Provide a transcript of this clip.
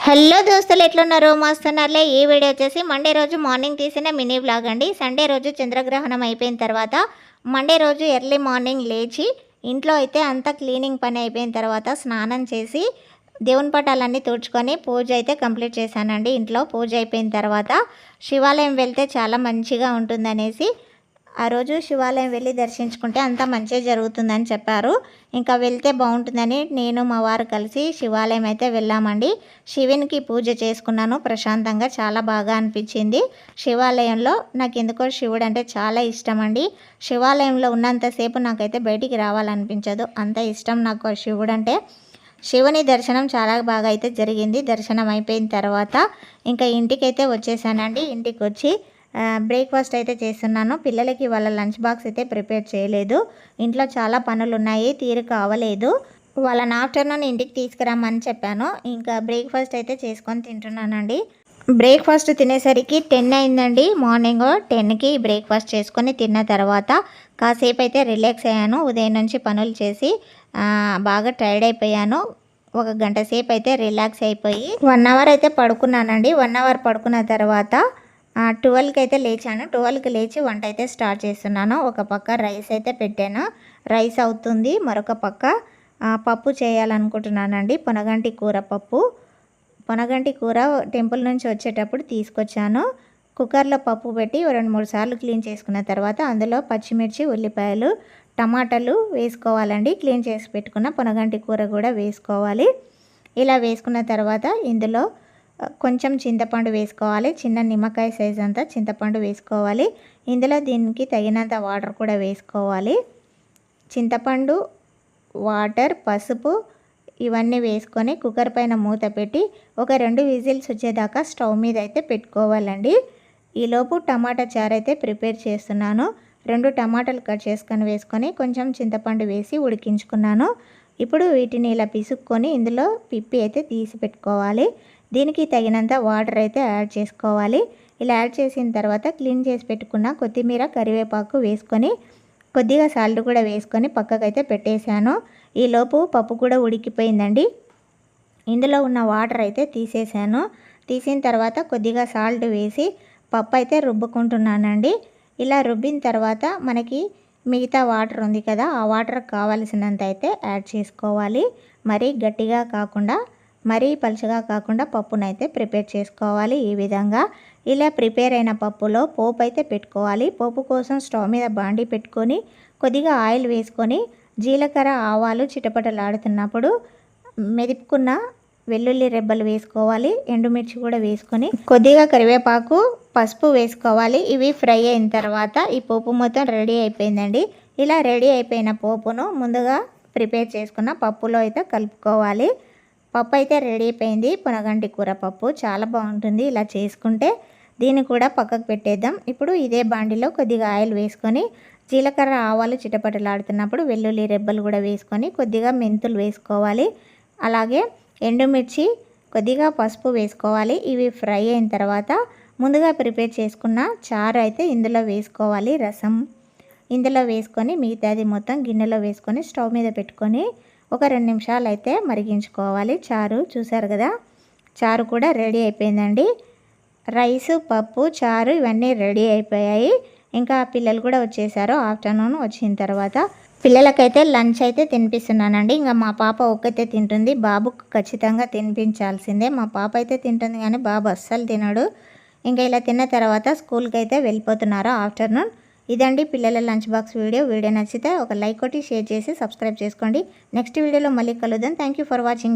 Hello దోస్తులు ఎట్లున్నారు మస్తున్నారులే। ఈ వీడియో వచ్చేసి మండే రోజు మార్నింగ్ తీసిన మినీ వ్లాగ్ అండి। సండే రోజు చంద్రగ్రహణం అయిపోయిన తర్వాత మండే రోజు ఎర్లీ మార్నింగ్ లేచి ఇంట్లో అయితే అంతా క్లీనింగ్ పని అయిపోయిన తర్వాత స్నానం చేసి దేవుని పటాలన్నీ తుడుచుకొని పూజ అయితే కంప్లీట్ చేశానండి। ఇంట్లో పూజ అయిపోయిన తర్వాత శివాలయం వెళ్తే చాలా మంచిగా ఉంటుందనేసి ఆ రోజు శివాలయం వెళ్ళి దర్శించుకుంటే అంతా మంచిగా జరుగుతుందని చెప్పారు। ఇంకా వెళ్తే బాగుంటుందని నేను మా వారు కలిసి శివాలయం అయితే వెళ్ళామండి। శివునికి పూజ చేసుకున్నాను ప్రశాంతంగా, చాలా బాగా అనిపించింది। శివాలయంలో నాకు ఎందుకో శివుడు అంటే చాలా ఇష్టం అండి। శివాలయంలో ఉన్నంతసేపు నాకైతే బయటికి రావాలనిపించదు, అంత ఇష్టం నాకు శివుడు అంటే। శివుని దర్శనం చాలా బాగా అయితే జరిగింది। దర్శనం అయిపోయిన తర్వాత ఇంకా ఇంటికైతే వచ్చేసానండి। ఇంటికి వచ్చి బ్రేక్ఫాస్ట్ అయితే చేస్తున్నాను। పిల్లలకి వాళ్ళ లంచ్ బాక్స్ అయితే ప్రిపేర్ చేయలేదు, ఇంట్లో చాలా పనులు ఉన్నాయి, తీరిక అవ్వలేదు। వాళ్ళని ఆఫ్టర్నూన్ ఇంటికి తీసుకురమ్మని చెప్పాను। ఇంకా బ్రేక్ఫాస్ట్ అయితే చేసుకొని తింటున్నానండి। బ్రేక్ఫాస్ట్ తినేసరికి 10 అయిందండి। మార్నింగ్ 10కి బ్రేక్ఫాస్ట్ చేసుకొని తిన్న తర్వాత కాసేపు అయితే రిలాక్స్ అయ్యాను। ఉదయం నుంచి పనులు చేసి బాగా టైర్డ్ అయిపోయాను। ఒక గంట సేపు అయితే రిలాక్స్ అయిపోయి 1 అవర్ అయితే పడుకున్నానండి। 1 అవర్ పడుకున్న తర్వాత 12కి అయితే లేచాను। 12కి లేచి వంట అయితే స్టార్ట్ చేస్తున్నాను। ఒక పక్క రైస్ అయితే పెట్టాను, రైస్ అవుతుంది। మరొక పక్క పప్పు చేయాలనుకుంటున్నానండి, పొనగంటి కూర పప్పు। పొనగంటి కూర టెంపుల్ నుంచి వచ్చేటప్పుడు తీసుకొచ్చాను। కుక్కర్లో పప్పు పెట్టి 2-3 సార్లు క్లీన్ చేసుకున్న తర్వాత అందులో పచ్చిమిర్చి, ఉల్లిపాయలు, టమాటాలు వేసుకోవాలండి। క్లీన్ చేసి పెట్టుకున్న పొనగంటి కూర కూడా వేసుకోవాలి। ఇలా వేసుకున్న తర్వాత ఇందులో కొంచెం చింతపండు వేసుకోవాలి, చిన్న నిమ్మకాయ సైజ్ అంతా చింతపండు వేసుకోవాలి। ఇందులో దీనికి తగినంత వాటర్ కూడా వేసుకోవాలి। చింతపండు, వాటర్, పసుపు ఇవన్నీ వేసుకొని కుక్కర్ పైన మూత పెట్టి ఒక 2 విజిల్స్ వచ్చేదాకా స్టవ్ మీద అయితే పెట్టుకోవాలండి। ఈలోపు టమాటా చారు అయితే ప్రిపేర్ చేస్తున్నాను। 2 టమాటాలు కట్ చేసుకొని వేసుకొని కొంచెం చింతపండు వేసి ఉడికించుకున్నాను। ఇప్పుడు వీటిని ఇలా పిసుక్కొని ఇందులో పిప్పి అయితే తీసి పెట్టుకోవాలి। దీనికి తగినంత వాటర్ అయితే యాడ్ చేసుకోవాలి। ఇలా యాడ్ చేసిన తర్వాత క్లీన్ చేసి పెట్టుకున్న కొత్తిమీర, కరివేపాకు వేసుకొని కొద్దిగా సాల్ట్ కూడా వేసుకొని పక్కకైతే పెట్టేశాను। ఈలోపు పప్పు కూడా ఉడికిపోయిందండి। ఇందులో ఉన్న వాటర్ అయితే తీసేసాను। తీసిన తర్వాత కొద్దిగా సాల్ట్ వేసి పప్పు అయితే రుబ్బుకుంటున్నానండి। ఇలా రుబ్బిన తర్వాత మనకి మిగతా వాటర్ ఉంది కదా, ఆ వాటర్ కావాల్సినంత అయితే యాడ్ చేసుకోవాలి। మరీ గట్టిగా కాకుండా మరీ పలుచగా కాకుండా పప్పునైతే ప్రిపేర్ చేసుకోవాలి। ఈ విధంగా ఇలా ప్రిపేర్ అయిన పప్పులో పోపు అయితే పెట్టుకోవాలి। పోపు కోసం స్టవ్ మీద బాండి పెట్టుకొని కొద్దిగా ఆయిల్ వేసుకొని జీలకర్ర, ఆవాలు చిటపటలాడుతున్నప్పుడు మెదుపుకున్న వెల్లుల్లి రెబ్బలు వేసుకోవాలి। ఎండుమిర్చి కూడా వేసుకొని కొద్దిగా కరివేపాకు, పసుపు వేసుకోవాలి। ఇవి ఫ్రై అయిన తర్వాత ఈ పోపు మొత్తం రెడీ అయిపోయిందండి। ఇలా రెడీ అయిపోయిన పోపును ముందుగా ప్రిపేర్ చేసుకున్న పప్పులో అయితే కలుపుకోవాలి। పప్పు అయితే రెడీ అయిపోయింది। పొనగంటి కూర పప్పు చాలా బాగుంటుంది ఇలా చేసుకుంటే। దీన్ని కూడా పక్కకు పెట్టేద్దాం। ఇప్పుడు ఇదే బాండిలో కొద్దిగా ఆయిల్ వేసుకొని జీలకర్ర, ఆవాలు చిటపటలాడుతున్నప్పుడు వెల్లుల్లి రెబ్బలు కూడా వేసుకొని కొద్దిగా మెంతులు వేసుకోవాలి। అలాగే ఎండుమిర్చి, కొద్దిగా పసుపు వేసుకోవాలి। ఇవి ఫ్రై అయిన తర్వాత ముందుగా ప్రిపేర్ చేసుకున్న చారు అయితే ఇందులో వేసుకోవాలి। రసం ఇందులో వేసుకొని మిగతాది మొత్తం గిన్నెలో వేసుకొని స్టవ్ మీద పెట్టుకొని ఒక 2 నిమిషాలు అయితే మరిగించుకోవాలి। చారు చూసారు కదా, చారు కూడా రెడీ అయిపోయిందండి। రైసు, పప్పు, చారు ఇవన్నీ రెడీ అయిపోయాయి। ఇంకా పిల్లలు కూడా వచ్చేసారు। ఆఫ్టర్నూన్ వచ్చిన తర్వాత పిల్లలకైతే లంచ్ అయితే తినిపిస్తున్నానండి। ఇంకా మా పాప ఒక్కతే తింటుంది, బాబుకు ఖచ్చితంగా తినిపించాల్సిందే। మా పాప అయితే తింటుంది కానీ బాబు అస్సలు తినడు। ఇంకా ఇలా తిన్న తర్వాత స్కూల్కి అయితే వెళ్ళిపోతున్నారు ఆఫ్టర్నూన్। ఇదండి పిల్లల లంచ్ బాక్స్ వీడియో నచ్చితే ఒక లైక్ కొట్టి షేర్ చేసి సబ్స్క్రైబ్ చేసుకోండి। నెక్స్ట్ వీడియోలో మళ్ళీ కలుద్దాం। Thank you for watching.